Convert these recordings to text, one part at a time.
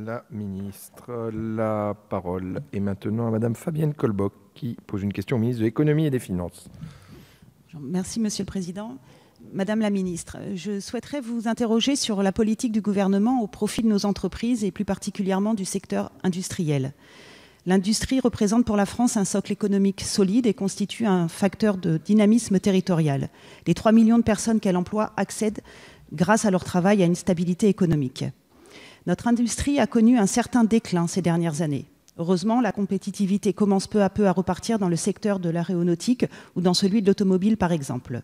la ministre. La parole est maintenant à Madame Fabienne Colboc, qui pose une question au ministre de l'Économie et des Finances. Merci, Monsieur le Président. Madame la ministre, je souhaiterais vous interroger sur la politique du gouvernement au profit de nos entreprises et plus particulièrement du secteur industriel. L'industrie représente pour la France un socle économique solide et constitue un facteur de dynamisme territorial. Les 3 millions de personnes qu'elle emploie accèdent, grâce à leur travail, à une stabilité économique. Notre industrie a connu un certain déclin ces dernières années. Heureusement, la compétitivité commence peu à peu à repartir dans le secteur de l'aéronautique ou dans celui de l'automobile, par exemple.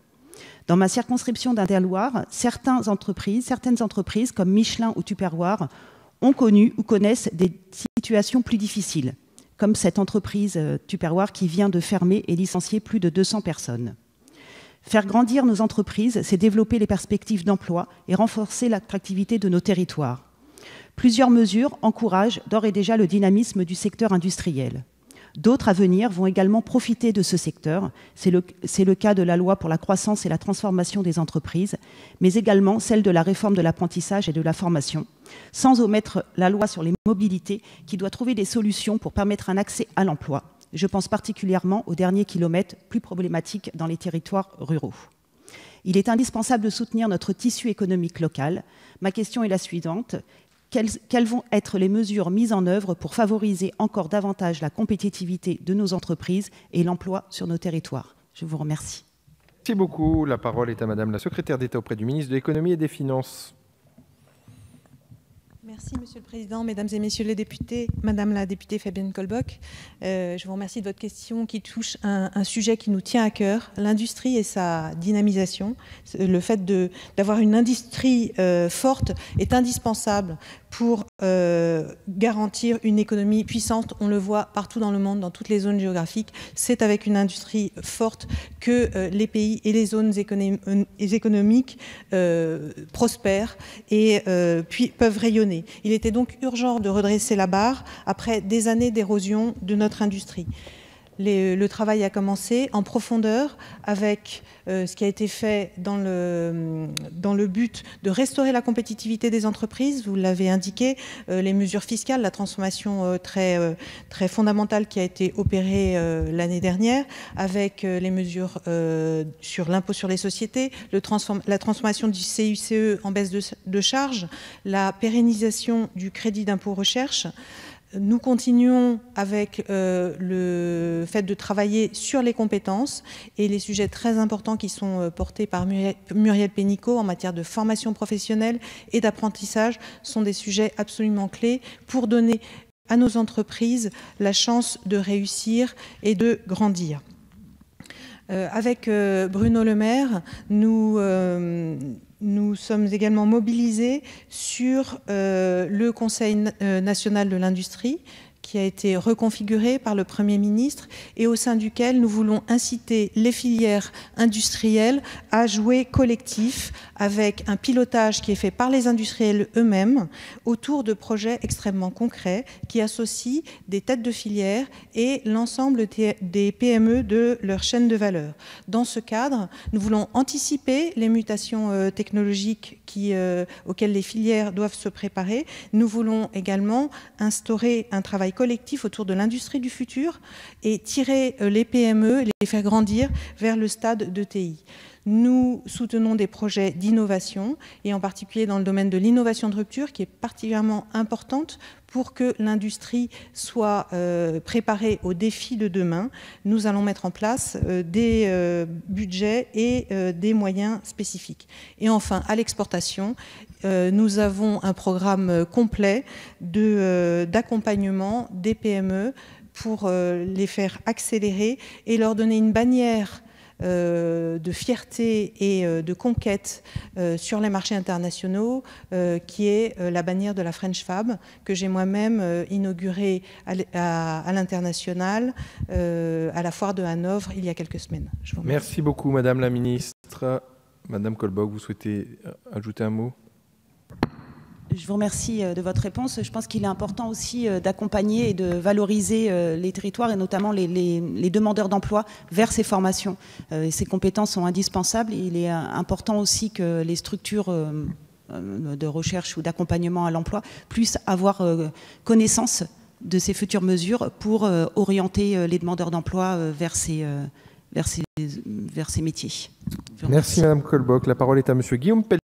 Dans ma circonscription d'Indre-et-Loire, certaines entreprises comme Michelin ou Tupperware ont connu ou connaissent des situations plus difficiles, comme cette entreprise Tupperware qui vient de fermer et licencier plus de 200 personnes. Faire grandir nos entreprises, c'est développer les perspectives d'emploi et renforcer l'attractivité de nos territoires. Plusieurs mesures encouragent d'ores et déjà le dynamisme du secteur industriel. D'autres à venir vont également profiter de ce secteur. C'est le cas de la loi pour la croissance et la transformation des entreprises, mais également celle de la réforme de l'apprentissage et de la formation, sans omettre la loi sur les mobilités qui doit trouver des solutions pour permettre un accès à l'emploi. Je pense particulièrement aux derniers kilomètres plus problématiques dans les territoires ruraux. Il est indispensable de soutenir notre tissu économique local. Ma question est la suivante. Quelles vont être les mesures mises en œuvre pour favoriser encore davantage la compétitivité de nos entreprises et l'emploi sur nos territoires? Je vous remercie. Merci beaucoup. La parole est à Madame la secrétaire d'État auprès du ministre de l'Économie et des Finances. Merci, Monsieur le Président, Mesdames et Messieurs les députés, Madame la députée Fabienne Colboc. Je vous remercie de votre question qui touche un sujet qui nous tient à cœur, l'industrie et sa dynamisation. Le fait d'avoir une industrie forte est indispensable pour garantir une économie puissante. On le voit partout dans le monde, dans toutes les zones géographiques. C'est avec une industrie forte que les pays et les zones économiques prospèrent et puis peuvent rayonner. Il était donc urgent de redresser la barre après des années d'érosion de notre industrie. Le travail a commencé en profondeur avec ce qui a été fait dans le but de restaurer la compétitivité des entreprises. Vous l'avez indiqué, les mesures fiscales, la transformation très fondamentale qui a été opérée l'année dernière, avec les mesures sur l'impôt sur les sociétés, la transformation du CICE en baisse de charges, la pérennisation du crédit d'impôt recherche. Nous continuons avec le fait de travailler sur les compétences et les sujets très importants qui sont portés par Muriel Pénicaud en matière de formation professionnelle et d'apprentissage sont des sujets absolument clés pour donner à nos entreprises la chance de réussir et de grandir. Avec Bruno Le Maire, nous sommes également mobilisés sur le Conseil national de l'industrie qui a été reconfiguré par le Premier ministre et au sein duquel nous voulons inciter les filières industrielles à jouer collectif avec un pilotage qui est fait par les industriels eux-mêmes autour de projets extrêmement concrets qui associent des têtes de filière et l'ensemble des PME de leur chaîne de valeur. Dans ce cadre, nous voulons anticiper les mutations technologiques auxquelles les filières doivent se préparer. Nous voulons également instaurer un travail collectif autour de l'industrie du futur et tirer les PME, les faire grandir vers le stade de TI. Nous soutenons des projets d'innovation et en particulier dans le domaine de l'innovation de rupture qui est particulièrement importante pour que l'industrie soit préparée aux défis de demain. Nous allons mettre en place des budgets et des moyens spécifiques. Et enfin, à l'exportation, nous avons un programme complet d'accompagnement des PME pour les faire accélérer et leur donner une bannière de fierté et de conquête sur les marchés internationaux, qui est la bannière de la French Fab, que j'ai moi-même inaugurée à l'international, à la foire de Hanovre, il y a quelques semaines. Je vous remercie. Merci beaucoup, Madame la Ministre. Madame Colboc, vous souhaitez ajouter un mot ? Je vous remercie de votre réponse. Je pense qu'il est important aussi d'accompagner et de valoriser les territoires et notamment les demandeurs d'emploi vers ces formations. Ces compétences sont indispensables. Il est important aussi que les structures de recherche ou d'accompagnement à l'emploi puissent avoir connaissance de ces futures mesures pour orienter les demandeurs d'emploi vers ces métiers. Merci Madame Colboc. La parole est à Monsieur Guillaume Pelletier.